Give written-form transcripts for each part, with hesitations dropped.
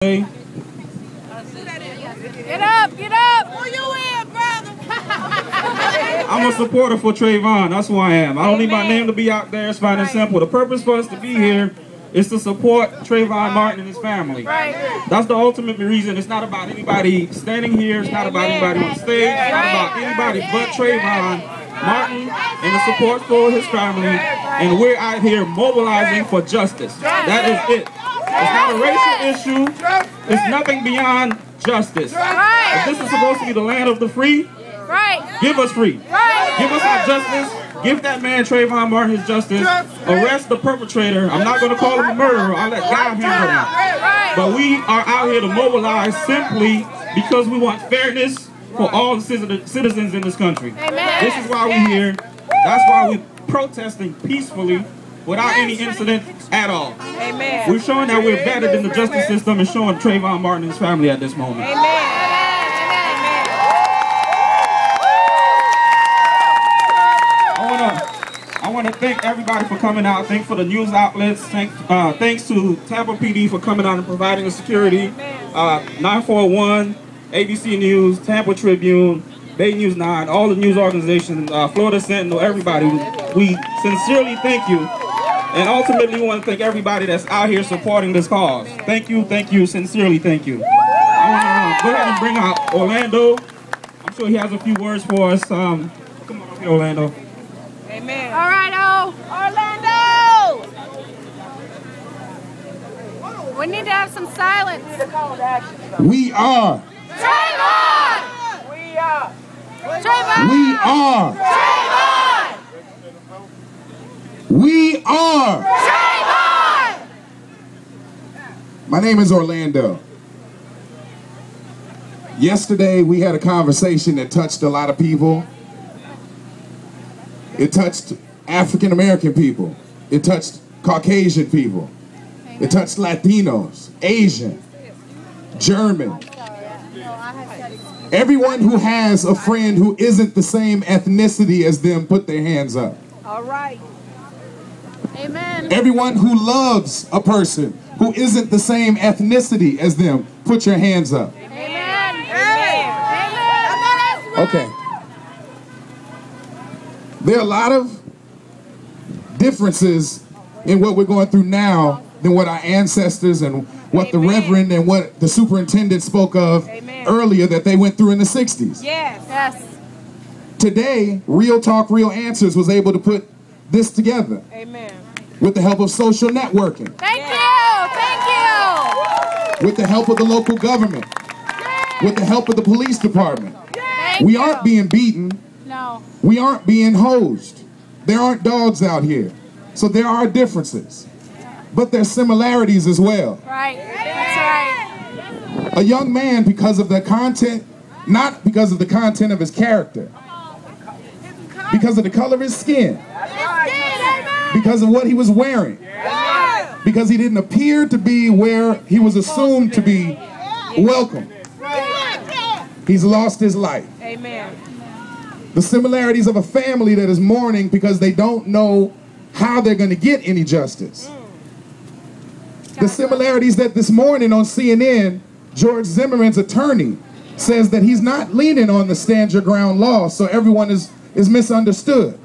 Get up, get up! Who you in, brother? I'm a supporter for Trayvon. That's who I am. I don't need my name to be out there. It's fine and simple. The purpose for us to be here is to support Trayvon Martin and his family. That's the ultimate reason. It's not about anybody standing here. It's not about anybody on stage. It's not about anybody but Trayvon Martin and the support for his family. And we're out here mobilizing for justice. That is it. It's not a racial issue. It's nothing beyond justice. If this is supposed to be the land of the free, give us free. Give us our justice. Give that man Trayvon Martin his justice. Arrest the perpetrator. I'm not going to call him a murderer. I'll let God handle that. But we are out here to mobilize simply because we want fairness for all the citizens in this country. This is why we're here. That's why we're protesting peacefully without any incident at all. Amen. We're showing that we're better than the justice system and showing Trayvon Martin and his family at this moment. I want to thank everybody for coming out. Thanks for the news outlets. Thanks to Tampa PD for coming out and providing the security. 941, ABC News, Tampa Tribune, Bay News 9, all the news organizations, Florida Sentinel, everybody. We sincerely thank you. And ultimately, we want to thank everybody that's out here supporting this cause. Thank you, sincerely thank you. I want to go ahead and bring out Orlando. I'm sure he has a few words for us. Come on up here, Orlando. Amen. All right, Orlando! We need to have some silence. We are. Trayvon! We are. Trayvon! We are. Trayvon! We are. Trayvon! My name is Orlando. Yesterday we had a conversation that touched a lot of people. It touched African American people. It touched Caucasian people. It touched Latinos, Asian, German. Everyone who has a friend who isn't the same ethnicity as them, put their hands up. All right. Amen. Everyone who loves a person who isn't the same ethnicity as them, put your hands up. Amen. Amen. Okay. There are a lot of differences in what we're going through now than what our ancestors and what the Reverend and what the superintendent spoke of earlier that they went through in the 60s. Yes. Yes. Today, Real Talk, Real Answers was able to put this together. Amen. With the help of social networking. Thank you. Thank you. With the help of the local government. With the help of the police department. We aren't being beaten. No. We aren't being hosed. There aren't dogs out here. So there are differences. But there's similarities as well. Right. That's right. A young man, because of the content, not because of the content of his character, because of the color of his skin, because of what he was wearing, because he didn't appear to be where he was assumed to be welcome, he's lost his life. Amen. The similarities of a family that is mourning because they don't know how they're going to get any justice. The similarities that this morning on CNN, George Zimmerman's attorney says that he's not leaning on the stand your ground law, so everyone is misunderstood.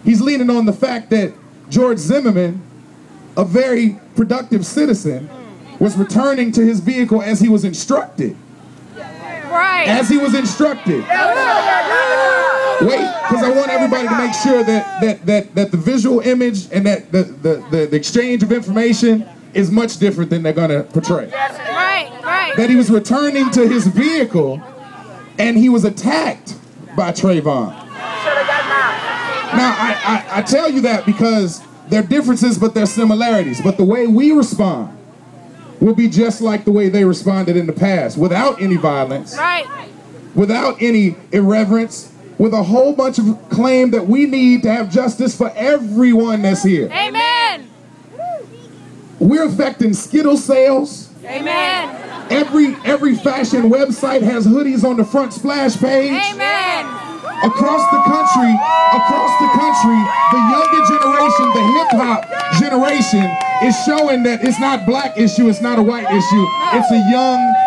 He's leaning on the fact that George Zimmerman, a very productive citizen, was returning to his vehicle as he was instructed. Right. As he was instructed. Wait, because I want everybody to make sure that the visual image and that the exchange of information is much different than they're going to portray. Right, right. That he was returning to his vehicle and he was attacked by Trayvon. Now, I tell you that because there are differences, but there are similarities. But the way we respond will be just like the way they responded in the past, without any violence, Right. without any irreverence, with a whole bunch of claim that we need to have justice for everyone that's here. Amen. We're affecting Skittle sales. Amen. Every fashion website has hoodies on the front splash page. Amen. Across the country, the younger generation, the hip-hop generation It's showing that it's not black issue, it's not a white issue.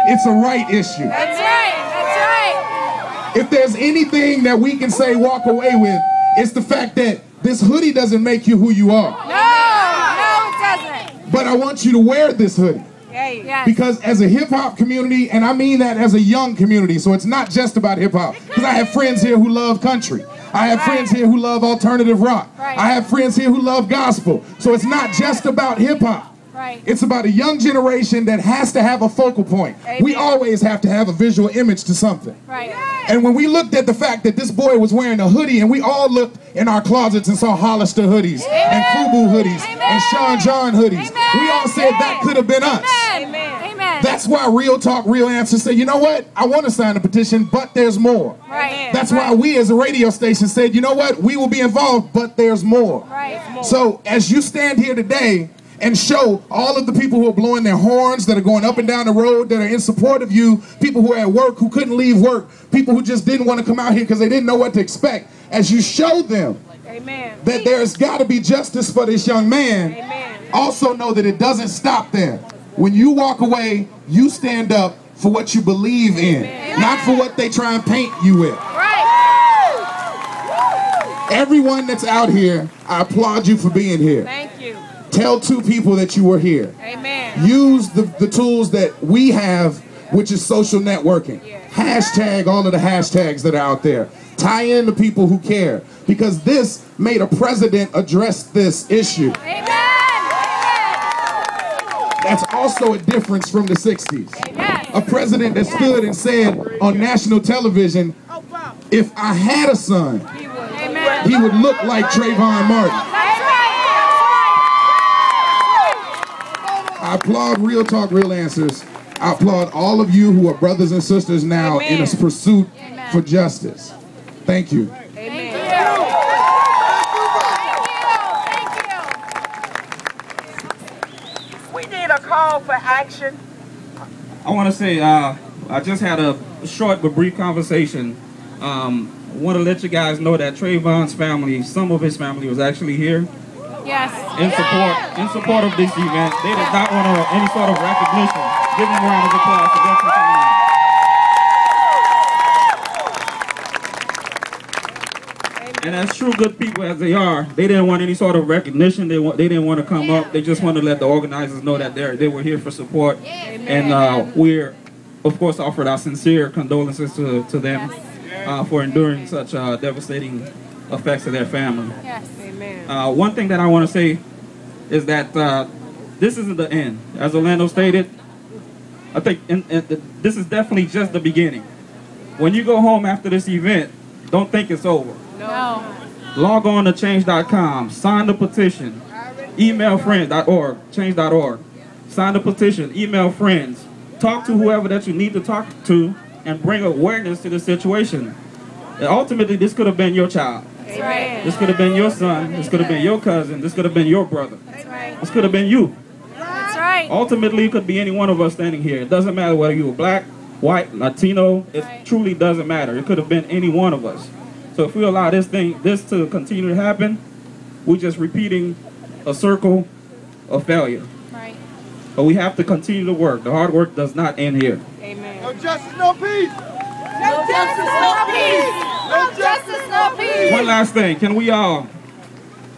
It's a right issue. That's right. That's right. If there's anything that we can say walk away with, it's the fact that this hoodie doesn't make you who you are. No, it doesn't. But I want you to wear this hoodie. Yes. Because as a hip-hop community, and I mean that as a young community, so it's not just about hip-hop. Because I have friends here who love country. I have friends here who love alternative rock. I have friends here who love gospel. So it's not just about hip-hop. It's about a young generation that has to have a focal point. We always have to have a visual image to something. And when we looked at the fact that this boy was wearing a hoodie, and we all looked in our closets and saw Hollister hoodies and Fubu hoodies and Sean John hoodies, we all said that could have been us. That's why Real Talk, Real Answers said, you know what? I want to sign a petition, but there's more. That's why we as a radio station said, you know what? We will be involved, but there's more. So as you stand here today and show all of the people who are blowing their horns, that are going up and down the road, that are in support of you, people who are at work who couldn't leave work, people who just didn't want to come out here because they didn't know what to expect, as you show them that there's got to be justice for this young man, also know that it doesn't stop there. When you walk away, you stand up for what you believe in, not for what they try and paint you with. Everyone that's out here, I applaud you for being here. Thank you. Tell 2 people that you were here. Amen. Use the tools that we have, which is social networking. Hashtag all of the hashtags that are out there. Tie in the people who care, because this made a president address this issue. That's also a difference from the 60s. A president that stood and said on national television, if I had a son, he would look like Trayvon Martin. I applaud Real Talk, Real Answers. I applaud all of you who are brothers and sisters now in a pursuit for justice. Thank you. We need a call for action. I want to say, I just had a short but brief conversation. Want to let you guys know that Trayvon's family, some of his family was actually here. In support of this event. They did not want any sort of recognition. Give them a round of applause for them coming out. And as true good people as they are, they didn't want any sort of recognition. They didn't want to come up. They just wanted to let the organizers know that they were here for support. And we're, of course, offered our sincere condolences to them for enduring such devastating effects to their family. One thing that I want to say is that this isn't the end. As Orlando stated, I think this is definitely just the beginning. When you go home after this event, don't think it's over. Log on to change.com, sign the petition, email friends.org, change.org, sign the petition, email friends, talk to whoever that you need to talk to, and bring awareness to the situation. And ultimately, this could have been your child. This could have been your son. This could have been your cousin. This could have been your brother. This could have been you. Ultimately, it could be any one of us standing here. It doesn't matter whether you were black, white, Latino. It truly doesn't matter. It could have been any one of us. So if we allow this to continue to happen, we're just repeating a circle of failure. But we have to continue to work. The hard work does not end here. No justice, no peace. No justice, no peace. No justice, no peace. One last thing. Can we all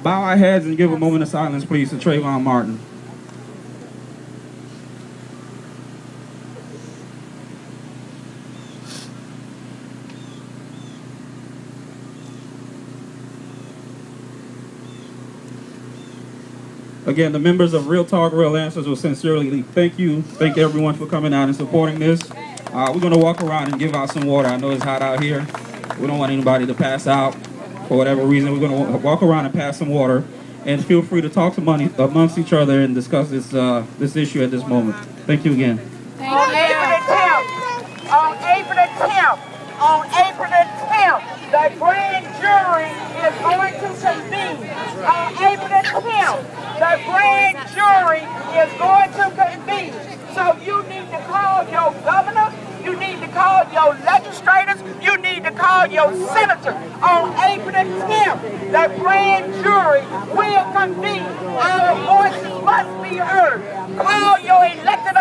bow our heads and give a moment of silence, please, to Trayvon Martin? Again, the members of Real Talk, Real Answers will sincerely thank you. Thank everyone for coming out and supporting this. We're going to walk around and give out some water. I know it's hot out here. We don't want anybody to pass out for whatever reason. We're going to walk around and pass some water. And feel free to talk amongst each other and discuss this issue at this moment. Thank you again. On April the 10th, the grand jury is going to convene. On April the 10th, the grand jury is going to convene. So you need to call your governor, you need to call your legislators, you need to call call your senator. On April the 10th, the grand jury will convene. Our voices must be heard. Call your elected